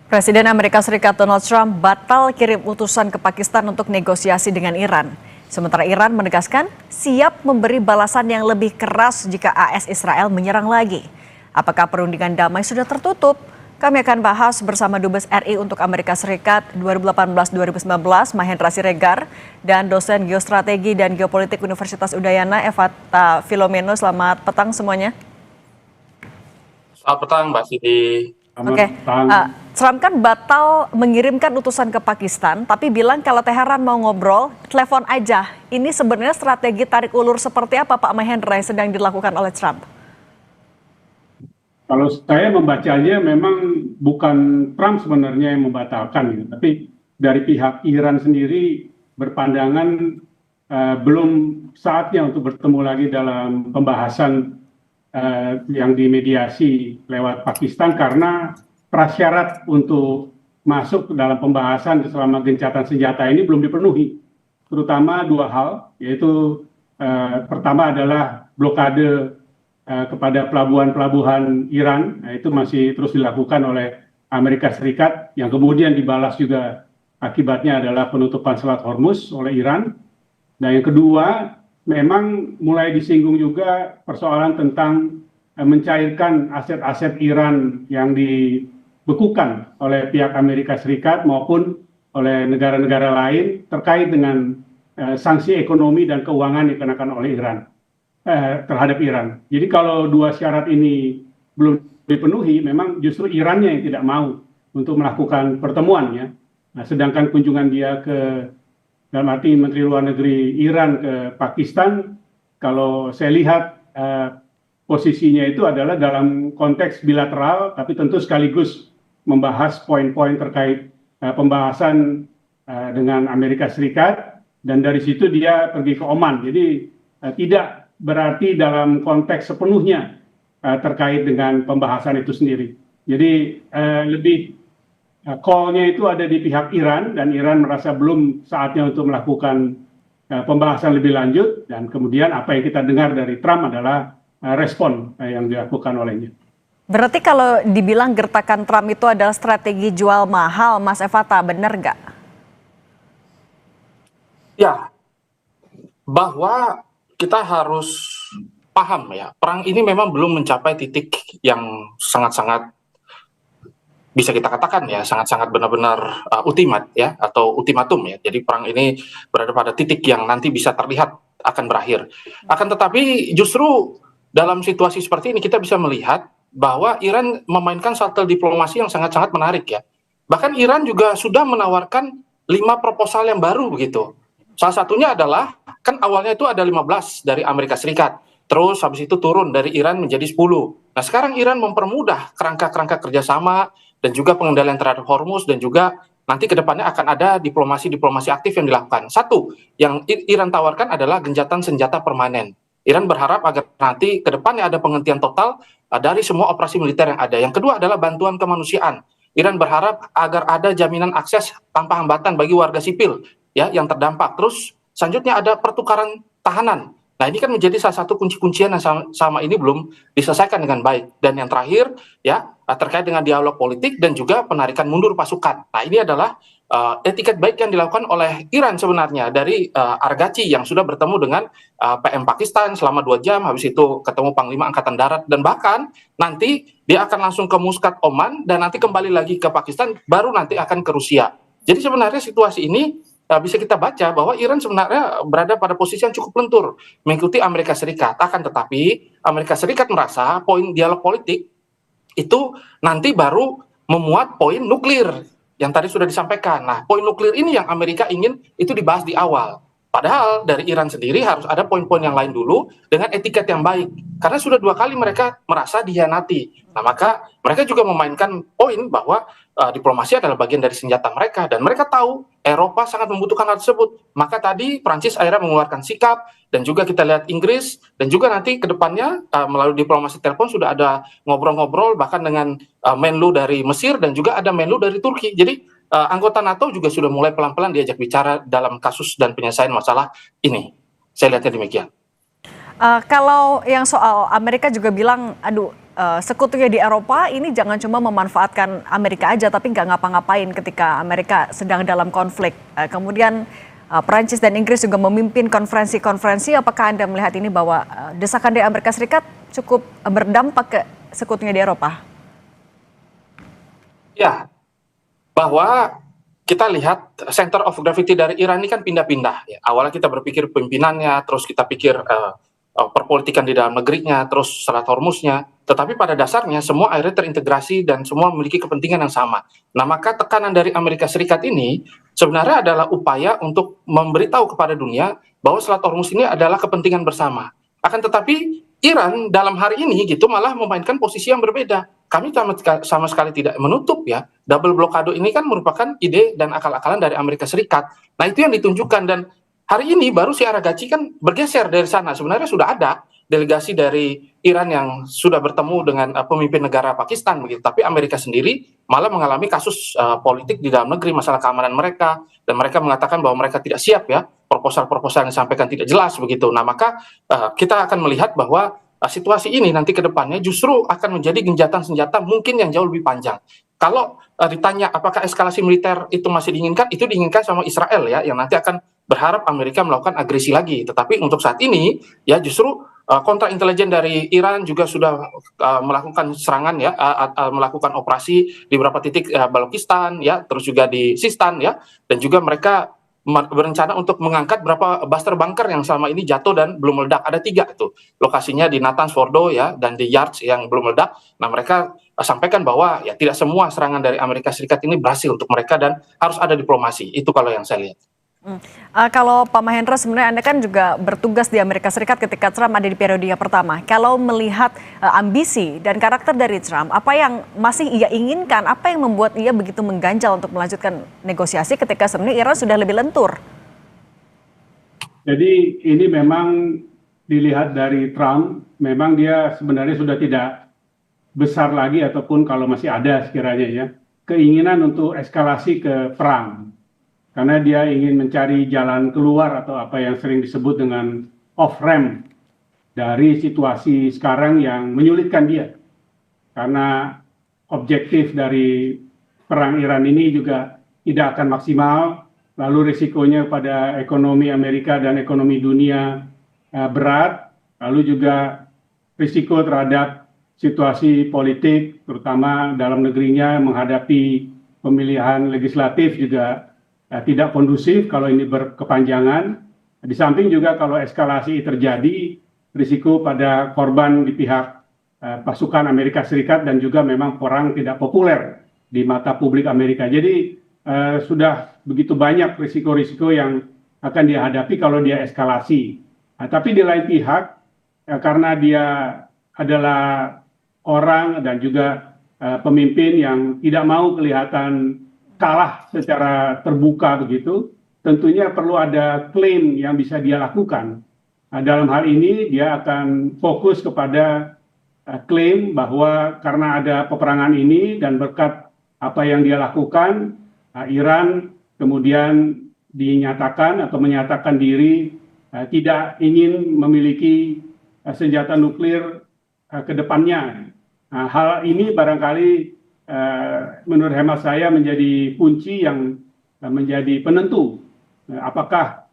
Presiden Amerika Serikat Donald Trump batal kirim utusan ke Pakistan untuk negosiasi dengan Iran. Sementara Iran menegaskan siap memberi balasan yang lebih keras jika AS Israel menyerang lagi. Apakah perundingan damai sudah tertutup? Kami akan bahas bersama Dubes RI untuk Amerika Serikat 2018-2019 Mahendra Siregar dan dosen geostrategi dan geopolitik Universitas Udayana Evata Filomeno. Selamat petang semuanya. Selamat petang Mbak Siti. Oke, Trump kan batal mengirimkan utusan ke Pakistan, tapi bilang kalau Teheran mau ngobrol, telepon aja. Ini sebenarnya strategi tarik ulur seperti apa Pak Mahendra yang sedang dilakukan oleh Trump? Kalau saya membacanya memang bukan Trump sebenarnya yang membatalkan, tapi dari pihak Iran sendiri berpandangan belum saatnya untuk bertemu lagi dalam pembahasan yang dimediasi lewat Pakistan karena prasyarat untuk masuk ke dalam pembahasan selama gencatan senjata ini belum dipenuhi, terutama dua hal, yaitu pertama adalah blokade kepada pelabuhan-pelabuhan Iran. Nah, itu masih terus dilakukan oleh Amerika Serikat yang kemudian dibalas juga akibatnya adalah penutupan Selat Hormuz oleh Iran. Nah, yang kedua memang mulai disinggung juga persoalan tentang mencairkan aset-aset Iran yang dibekukan oleh pihak Amerika Serikat maupun oleh negara-negara lain terkait dengan sanksi ekonomi dan keuangan yang dikenakan oleh Iran terhadap Iran. Jadi kalau dua syarat ini belum dipenuhi, memang justru Irannya yang tidak mau untuk melakukan pertemuan ya. Nah, sedangkan kunjungan dia ke dalam arti Menteri Luar Negeri Iran ke Pakistan, kalau saya lihat posisinya itu adalah dalam konteks bilateral, tapi tentu sekaligus membahas poin-poin terkait pembahasan dengan Amerika Serikat, dan dari situ dia pergi ke Oman. Jadi tidak berarti dalam konteks sepenuhnya terkait dengan pembahasan itu sendiri. Jadi lebih call-nya itu ada di pihak Iran, dan Iran merasa belum saatnya untuk melakukan pembahasan lebih lanjut, dan kemudian apa yang kita dengar dari Trump adalah respon yang dilakukan olehnya. Berarti kalau dibilang gertakan Trump itu adalah strategi jual mahal, Mas Evata, benar nggak? Ya, bahwa kita harus paham ya, perang ini memang belum mencapai titik yang sangat-sangat bisa kita katakan ya, sangat-sangat benar-benar ultimat ya, atau ultimatum ya. Jadi perang ini berada pada titik yang nanti bisa terlihat akan berakhir. Akan tetapi justru dalam situasi seperti ini kita bisa melihat bahwa Iran memainkan shuttle diplomasi yang sangat-sangat menarik ya. Bahkan Iran juga sudah menawarkan 5 proposal yang baru begitu. Salah satunya adalah, kan awalnya itu ada 15 dari Amerika Serikat. Terus habis itu turun dari Iran menjadi 10. Nah sekarang Iran mempermudah kerangka-kerangka kerjasama dan juga pengendalian terhadap Hormuz, dan juga nanti ke depannya akan ada diplomasi aktif yang dilakukan. Satu, yang Iran tawarkan adalah gencatan senjata permanen. Iran berharap agar nanti ke depannya ada penghentian total dari semua operasi militer yang ada. Yang kedua adalah bantuan kemanusiaan. Iran berharap agar ada jaminan akses tanpa hambatan bagi warga sipil ya yang terdampak. Terus selanjutnya ada pertukaran tahanan. Nah ini kan menjadi salah satu kunci-kuncian yang sama ini belum diselesaikan dengan baik. Dan yang terakhir ya terkait dengan dialog politik dan juga penarikan mundur pasukan. Nah ini adalah etiket baik yang dilakukan oleh Iran sebenarnya dari Arghachi yang sudah bertemu dengan PM Pakistan selama 2 jam, habis itu ketemu Panglima Angkatan Darat, dan bahkan nanti dia akan langsung ke Muscat, Oman, dan nanti kembali lagi ke Pakistan, baru nanti akan ke Rusia. Jadi sebenarnya situasi ini bisa kita baca bahwa Iran sebenarnya berada pada posisi yang cukup lentur mengikuti Amerika Serikat. Akan tetapi Amerika Serikat merasa poin dialog politik itu nanti baru memuat poin nuklir yang tadi sudah disampaikan. Nah, poin nuklir ini yang Amerika ingin itu dibahas di awal. Padahal dari Iran sendiri harus ada poin-poin yang lain dulu dengan etiket yang baik. Karena sudah 2 kali mereka merasa dihianati. Nah, maka mereka juga memainkan poin bahwa diplomasi adalah bagian dari senjata mereka. Dan mereka tahu Eropa sangat membutuhkan hal tersebut. Maka tadi Prancis akhirnya mengeluarkan sikap, dan juga kita lihat Inggris, dan juga nanti ke depannya melalui diplomasi telepon sudah ada ngobrol-ngobrol bahkan dengan Menlu dari Mesir, dan juga ada Menlu dari Turki. Jadi anggota NATO juga sudah mulai pelan-pelan diajak bicara dalam kasus dan penyelesaian masalah ini. Saya lihatnya demikian. Kalau yang soal Amerika juga bilang, aduh sekutunya di Eropa ini jangan cuma memanfaatkan Amerika aja, tapi nggak ngapa-ngapain ketika Amerika sedang dalam konflik. Kemudian Perancis dan Inggris juga memimpin konferensi-konferensi. Apakah Anda melihat ini bahwa desakan dari Amerika Serikat cukup berdampak ke sekutunya di Eropa? Ya, bahwa kita lihat center of gravity dari Iran ini kan pindah-pindah. Ya. Awalnya kita berpikir pimpinannya, terus kita pikir perpolitikan di dalam negerinya, terus Selat Hormuznya. Tetapi pada dasarnya semua akhirnya terintegrasi dan semua memiliki kepentingan yang sama. Nah, maka tekanan dari Amerika Serikat ini sebenarnya adalah upaya untuk memberitahu kepada dunia bahwa Selat Hormuz ini adalah kepentingan bersama. Akan tetapi Iran dalam hari ini gitu malah memainkan posisi yang berbeda. Kami sama sekali tidak menutup ya, double blokade ini kan merupakan ide dan akal-akalan dari Amerika Serikat. Nah, itu yang ditunjukkan, dan hari ini baru si Aragachi kan bergeser dari sana. Sebenarnya sudah ada delegasi dari Iran yang sudah bertemu dengan pemimpin negara Pakistan begitu, tapi Amerika sendiri malah mengalami kasus politik di dalam negeri, masalah keamanan mereka, dan mereka mengatakan bahwa mereka tidak siap ya, proposal-proposal yang disampaikan tidak jelas begitu. Nah, maka kita akan melihat bahwa situasi ini nanti ke depannya justru akan menjadi genjatan senjata mungkin yang jauh lebih panjang. Kalau ditanya apakah eskalasi militer itu masih diinginkan, itu diinginkan sama Israel ya, yang nanti akan berharap Amerika melakukan agresi lagi. Tetapi untuk saat ini ya justru kontra intelijen dari Iran juga sudah melakukan serangan ya, melakukan operasi di beberapa titik Balochistan ya, terus juga di Sistan ya, dan juga mereka berencana untuk mengangkat berapa buster bunker yang selama ini jatuh dan belum meledak. Ada 3 tuh lokasinya di Natanz, Fordo ya, dan di Yards yang belum meledak. Nah, mereka sampaikan bahwa ya tidak semua serangan dari Amerika Serikat ini berhasil untuk mereka dan harus ada diplomasi. Itu kalau yang saya lihat. Kalau Pak Mahendra, sebenarnya Anda kan juga bertugas di Amerika Serikat ketika Trump ada di periode yang pertama. Kalau melihat ambisi dan karakter dari Trump, apa yang masih ia inginkan, apa yang membuat ia begitu mengganjal untuk melanjutkan negosiasi ketika sebenarnya Iran sudah lebih lentur? Jadi ini memang dilihat dari Trump, memang dia sebenarnya sudah tidak besar lagi, ataupun kalau masih ada sekiranya ya, keinginan untuk eskalasi ke perang. Karena dia ingin mencari jalan keluar atau apa yang sering disebut dengan off-ramp dari situasi sekarang yang menyulitkan dia. Karena objektif dari perang Iran ini juga tidak akan maksimal, lalu risikonya pada ekonomi Amerika dan ekonomi dunia berat, lalu juga risiko terhadap situasi politik, terutama dalam negerinya menghadapi pemilihan legislatif juga tidak kondusif kalau ini berkepanjangan. Di samping juga kalau eskalasi terjadi, risiko pada korban di pihak pasukan Amerika Serikat dan juga memang perang tidak populer di mata publik Amerika. Jadi sudah begitu banyak risiko-risiko yang akan dihadapi kalau dia eskalasi. Tapi di lain pihak, karena dia adalah orang dan juga pemimpin yang tidak mau kelihatan kalah secara terbuka begitu, tentunya perlu ada klaim yang bisa dia lakukan. Dalam hal ini dia akan fokus kepada klaim bahwa karena ada peperangan ini dan berkat apa yang dia lakukan, Iran kemudian dinyatakan atau menyatakan diri tidak ingin memiliki senjata nuklir ke depannya. Hal ini barangkali menurut hemat saya menjadi kunci yang menjadi penentu apakah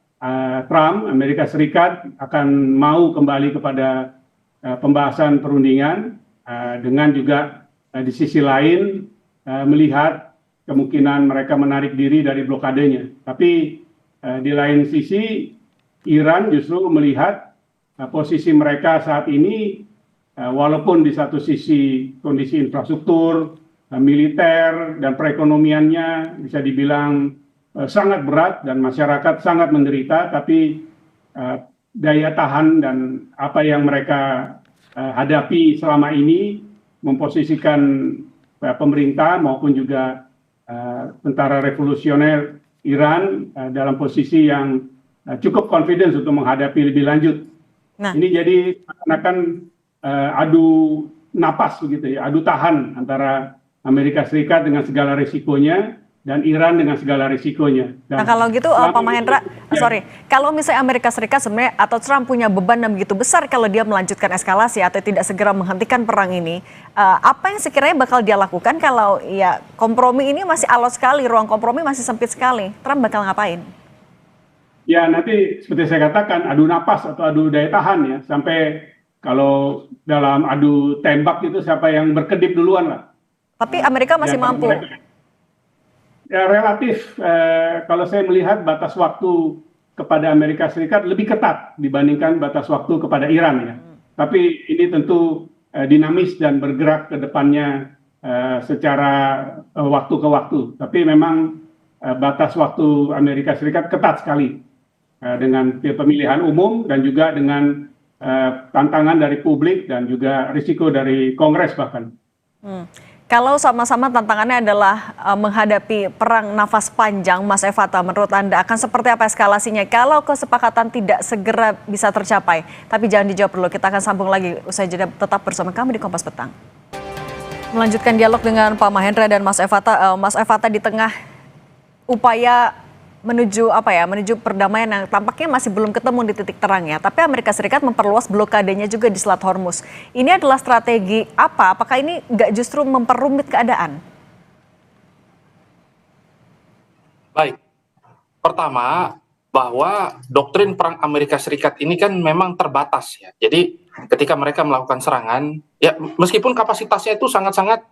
Trump, Amerika Serikat akan mau kembali kepada pembahasan perundingan, dengan juga di sisi lain melihat kemungkinan mereka menarik diri dari blokadenya. Tapi di lain sisi Iran justru melihat posisi mereka saat ini, walaupun di satu sisi kondisi infrastruktur, militer dan perekonomiannya bisa dibilang sangat berat dan masyarakat sangat menderita, tapi daya tahan dan apa yang mereka hadapi selama ini memposisikan pemerintah maupun juga tentara revolusioner Iran dalam posisi yang cukup confidence untuk menghadapi lebih lanjut. Nah, ini jadi akan adu napas begitu ya, adu tahan antara Amerika Serikat dengan segala risikonya dan Iran dengan segala risikonya. Nah kalau gitu Pak Mahendra, kalau misalnya Amerika Serikat sebenarnya atau Trump punya beban yang begitu besar kalau dia melanjutkan eskalasi atau tidak segera menghentikan perang ini, apa yang sekiranya bakal dia lakukan kalau ya kompromi ini masih alot sekali, ruang kompromi masih sempit sekali, Trump bakal ngapain? Ya nanti seperti saya katakan adu napas atau adu daya tahan ya, sampai kalau dalam adu tembak itu siapa yang berkedip duluan lah. Tapi Amerika masih mampu. Ya relatif, kalau saya melihat batas waktu kepada Amerika Serikat lebih ketat dibandingkan batas waktu kepada Iran ya. Tapi ini tentu dinamis dan bergerak ke depannya secara waktu ke waktu. Tapi memang batas waktu Amerika Serikat ketat sekali dengan pemilihan umum dan juga dengan tantangan dari publik dan juga risiko dari Kongres bahkan. Kalau sama-sama tantangannya adalah menghadapi perang nafas panjang, Mas Evata, menurut Anda akan seperti apa eskalasinya kalau kesepakatan tidak segera bisa tercapai? Tapi jangan dijawab dulu, kita akan sambung lagi usai jeda, tetap bersama kami di Kompas Petang. Melanjutkan dialog dengan Pak Mahendra dan Mas Evata. Mas Evata, di tengah upaya menuju perdamaian yang tampaknya masih belum ketemu di titik terangnya. Tapi Amerika Serikat memperluas blokadenya juga di Selat Hormuz. Ini adalah strategi apa? Apakah ini nggak justru memperumit keadaan? Baik, pertama bahwa doktrin perang Amerika Serikat ini kan memang terbatas ya. Jadi ketika mereka melakukan serangan, ya meskipun kapasitasnya itu sangat-sangat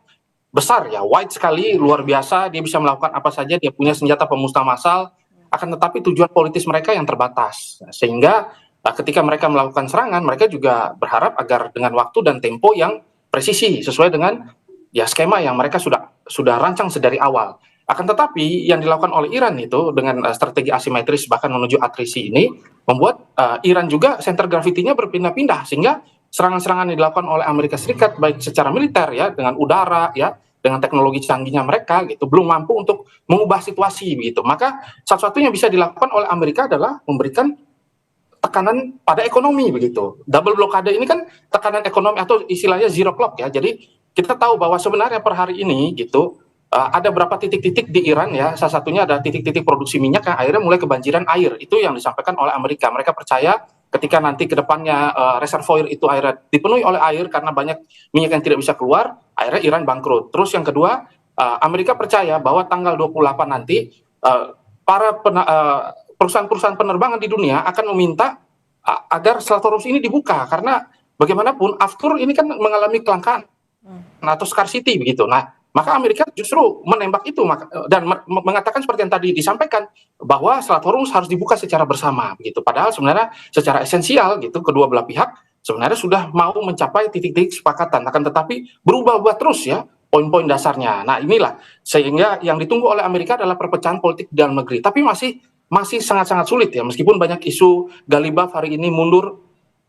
besar ya, wide sekali, luar biasa, dia bisa melakukan apa saja, dia punya senjata pemusnah massal, akan tetapi tujuan politis mereka yang terbatas. Sehingga ketika mereka melakukan serangan, mereka juga berharap agar dengan waktu dan tempo yang presisi, sesuai dengan ya skema yang mereka sudah rancang sedari awal. Akan tetapi yang dilakukan oleh Iran itu dengan strategi asimetris bahkan menuju atrisi ini, membuat Iran juga center gravitinya berpindah-pindah, sehingga serangan-serangan yang dilakukan oleh Amerika Serikat baik secara militer ya, dengan udara ya, dengan teknologi canggihnya mereka gitu, belum mampu untuk mengubah situasi begitu. Maka satu-satunya bisa dilakukan oleh Amerika adalah memberikan tekanan pada ekonomi begitu. Double blokade ini kan tekanan ekonomi atau istilahnya zero clock ya. Jadi kita tahu bahwa sebenarnya per hari ini gitu ada berapa titik-titik di Iran ya. Salah satunya ada titik-titik produksi minyak yang akhirnya mulai kebanjiran air. Itu yang disampaikan oleh Amerika. Mereka percaya ketika nanti ke depannya reservoir itu akhirnya dipenuhi oleh air karena banyak minyak yang tidak bisa keluar, akhirnya Iran bangkrut. Terus yang kedua, Amerika percaya bahwa tanggal 28 nanti para perusahaan-perusahaan penerbangan di dunia akan meminta agar Selat Hormuz ini dibuka, karena bagaimanapun aftur ini kan mengalami kelangkaan atau scarcity begitu. Nah, maka Amerika justru menembak itu dan mengatakan seperti yang tadi disampaikan bahwa Selat Hormuz harus dibuka secara bersama begitu. Padahal sebenarnya secara esensial gitu kedua belah pihak sebenarnya sudah mau mencapai titik-titik kesepakatan, akan tetapi berubah-ubah terus ya poin-poin dasarnya. Nah, inilah sehingga yang ditunggu oleh Amerika adalah perpecahan politik di dalam negeri. Tapi masih sangat-sangat sulit ya, meskipun banyak isu Ghalibaf hari ini mundur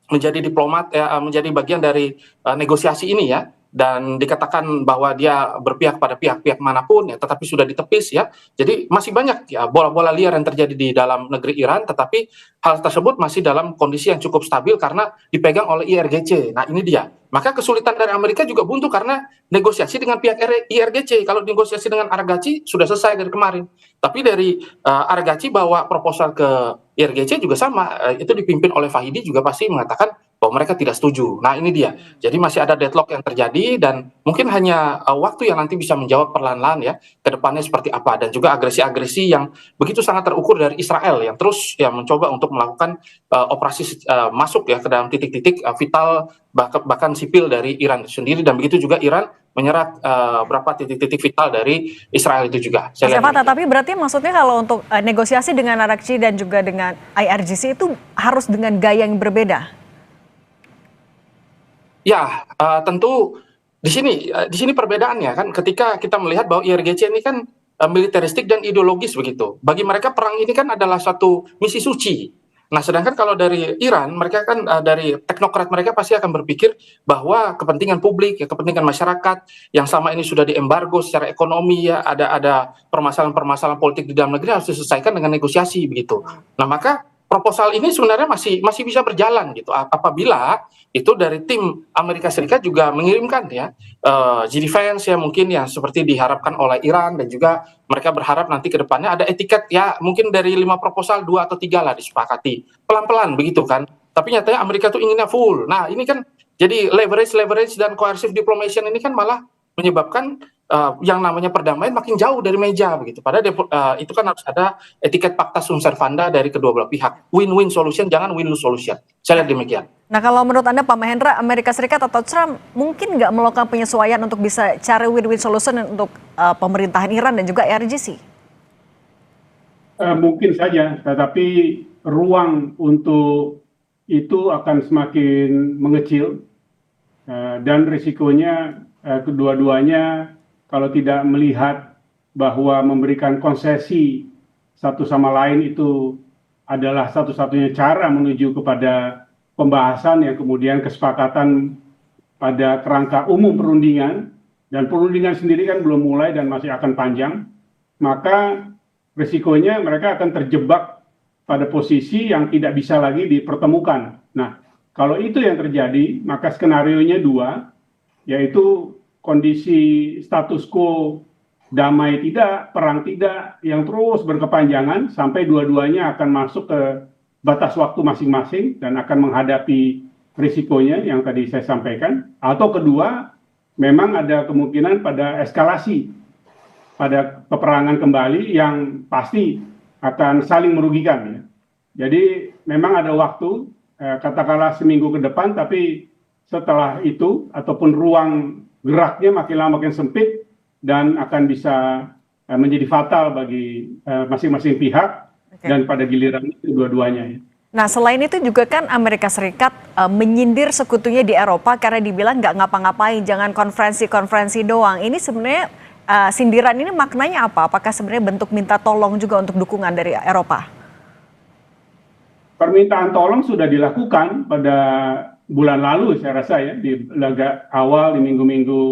menjadi diplomat ya, menjadi bagian dari negosiasi ini ya, dan dikatakan bahwa dia berpihak pada pihak-pihak manapun ya, tetapi sudah ditepis ya. Jadi masih banyak ya bola-bola liar yang terjadi di dalam negeri Iran, tetapi hal tersebut masih dalam kondisi yang cukup stabil karena dipegang oleh IRGC. Nah, ini dia. Maka kesulitan dari Amerika juga buntu karena negosiasi dengan pihak IRGC. Kalau negosiasi dengan Arghachi sudah selesai dari kemarin. Tapi dari Arghachi bawa proposal ke IRGC juga sama. Itu dipimpin oleh Fahidi juga pasti mengatakan bahwa mereka tidak setuju. Nah, ini dia. Jadi masih ada deadlock yang terjadi dan mungkin hanya waktu yang nanti bisa menjawab perlahan-lahan ya ke depannya seperti apa, dan juga agresi-agresi yang begitu sangat terukur dari Israel yang terus ya mencoba untuk melakukan operasi masuk ya ke dalam titik-titik vital bahkan sipil dari Iran sendiri, dan begitu juga Iran menyerap berapa titik-titik vital dari Israel itu juga. Mas Evata, tapi berarti maksudnya kalau untuk negosiasi dengan Arghachi dan juga dengan IRGC itu harus dengan gaya yang berbeda? Ya, tentu di sini perbedaannya kan, ketika kita melihat bahwa IRGC ini kan militeristik dan ideologis begitu. Bagi mereka perang ini kan adalah suatu misi suci. Nah, sedangkan kalau dari Iran, mereka kan dari teknokrat mereka pasti akan berpikir bahwa kepentingan publik, ya kepentingan masyarakat yang sama ini sudah diembargo secara ekonomi ya, ada permasalahan-permasalahan politik di dalam negeri harus diselesaikan dengan negosiasi begitu. Nah, maka proposal ini sebenarnya masih bisa berjalan gitu apabila itu dari tim Amerika Serikat juga mengirimkan ya G-Defense ya mungkin yang seperti diharapkan oleh Iran, dan juga mereka berharap nanti ke depannya ada etiket ya mungkin dari 5 proposal 2 atau 3 lah disepakati pelan-pelan begitu kan. Tapi nyatanya Amerika tuh inginnya full. Nah ini kan jadi leverage dan coercive diplomation ini kan malah menyebabkan yang namanya perdamaian makin jauh dari meja begitu. Padahal itu kan harus ada etiket pacta sunt servanda dari kedua belah pihak. Win-win solution, jangan win-lose solution. Saya lihat demikian. Nah kalau menurut Anda Pak Mahendra, Amerika Serikat atau Trump mungkin nggak melakukan penyesuaian untuk bisa cari win-win solution untuk pemerintahan Iran dan juga IRGC? Mungkin saja, tetapi ruang untuk itu akan semakin mengecil dan risikonya kedua-duanya kalau tidak melihat bahwa memberikan konsesi satu sama lain itu adalah satu-satunya cara menuju kepada pembahasan yang kemudian kesepakatan pada kerangka umum perundingan, dan perundingan sendiri kan belum mulai dan masih akan panjang, maka risikonya mereka akan terjebak pada posisi yang tidak bisa lagi dipertemukan. Nah, kalau itu yang terjadi, maka skenarionya 2, yaitu kondisi status quo damai tidak, perang tidak, yang terus berkepanjangan sampai dua-duanya akan masuk ke batas waktu masing-masing dan akan menghadapi risikonya yang tadi saya sampaikan. Atau kedua, memang ada kemungkinan pada eskalasi, pada peperangan kembali yang pasti akan saling merugikan ya. Jadi memang ada waktu, katakanlah seminggu ke depan, tapi setelah itu ataupun ruang geraknya makin lama makin sempit dan akan bisa menjadi fatal bagi masing-masing pihak. Okay. Dan pada gilirannya dua-duanya ya. Nah selain itu juga kan Amerika Serikat menyindir sekutunya di Eropa karena dibilang nggak ngapa-ngapain, jangan konferensi-konferensi doang. Ini sebenarnya sindiran ini maknanya apa? Apakah sebenarnya bentuk minta tolong juga untuk dukungan dari Eropa? Permintaan tolong sudah dilakukan pada bulan lalu saya rasa ya, di laga awal di minggu-minggu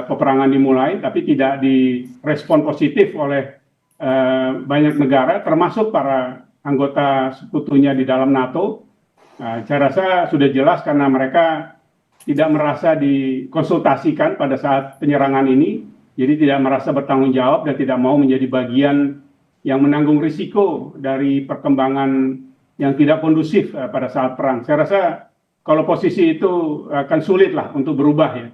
peperangan dimulai, tapi tidak direspon positif oleh banyak negara, termasuk para anggota sekutunya di dalam NATO. Saya rasa sudah jelas karena mereka tidak merasa dikonsultasikan pada saat penyerangan ini, jadi tidak merasa bertanggung jawab dan tidak mau menjadi bagian yang menanggung risiko dari perkembangan yang tidak kondusif pada saat perang. Saya rasa kalau posisi itu akan sulit lah untuk berubah ya,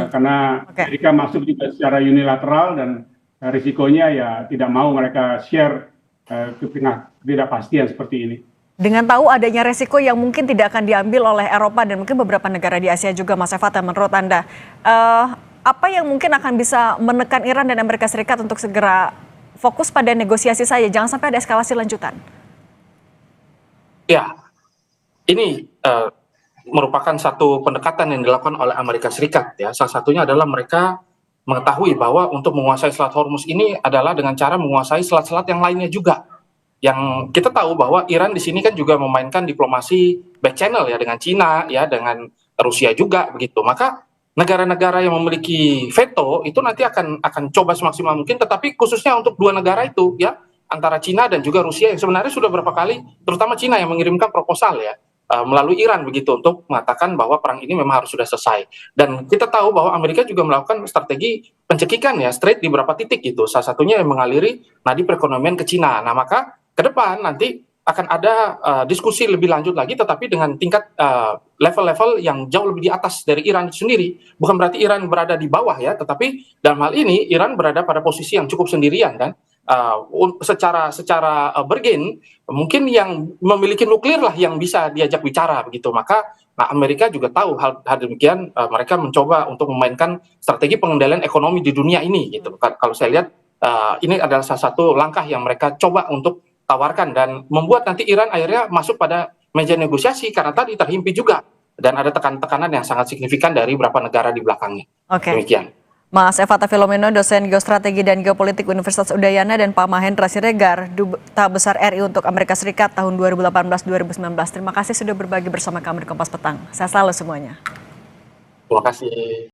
karena Amerika masuk juga secara unilateral dan risikonya ya tidak mau mereka share ketidakpastian seperti ini. Dengan tahu adanya resiko yang mungkin tidak akan diambil oleh Eropa dan mungkin beberapa negara di Asia juga, Mas Efat, menurut Anda, apa yang mungkin akan bisa menekan Iran dan Amerika Serikat untuk segera fokus pada negosiasi saja, jangan sampai ada eskalasi lanjutan? Ya, ini merupakan satu pendekatan yang dilakukan oleh Amerika Serikat ya. Salah satunya adalah mereka mengetahui bahwa untuk menguasai Selat Hormuz ini adalah dengan cara menguasai selat-selat yang lainnya juga. Yang kita tahu bahwa Iran di sini kan juga memainkan diplomasi back channel ya dengan Cina ya, dengan Rusia juga begitu. Maka negara-negara yang memiliki veto itu nanti akan coba semaksimal mungkin, tetapi khususnya untuk 2 negara itu ya, antara Cina dan juga Rusia yang sebenarnya sudah berapa kali, terutama Cina yang mengirimkan proposal ya melalui Iran begitu untuk mengatakan bahwa perang ini memang harus sudah selesai. Dan kita tahu bahwa Amerika juga melakukan strategi pencekikan ya, straight di beberapa titik gitu. Salah satunya yang mengaliri nadi perekonomian ke Cina. Nah maka ke depan nanti akan ada diskusi lebih lanjut lagi, tetapi dengan tingkat level-level yang jauh lebih di atas dari Iran itu sendiri. Bukan berarti Iran berada di bawah ya, tetapi dalam hal ini Iran berada pada posisi yang cukup sendirian kan. Secara bergen mungkin yang memiliki nuklir lah yang bisa diajak bicara begitu. Maka Amerika juga tahu hal demikian, mereka mencoba untuk memainkan strategi pengendalian ekonomi di dunia ini gitu. Kalau saya lihat ini adalah salah satu langkah yang mereka coba untuk tawarkan dan membuat nanti Iran akhirnya masuk pada meja negosiasi karena tadi terhimpit juga dan ada tekanan yang sangat signifikan dari beberapa negara di belakangnya. Demikian. Mas Efata Filomeno, dosen geostrategi dan geopolitik Universitas Udayana, dan Pak Mahendra Siregar, Duta Besar RI untuk Amerika Serikat tahun 2018-2019. Terima kasih sudah berbagi bersama kami di Kompas Petang. Sehat selalu semuanya. Terima kasih.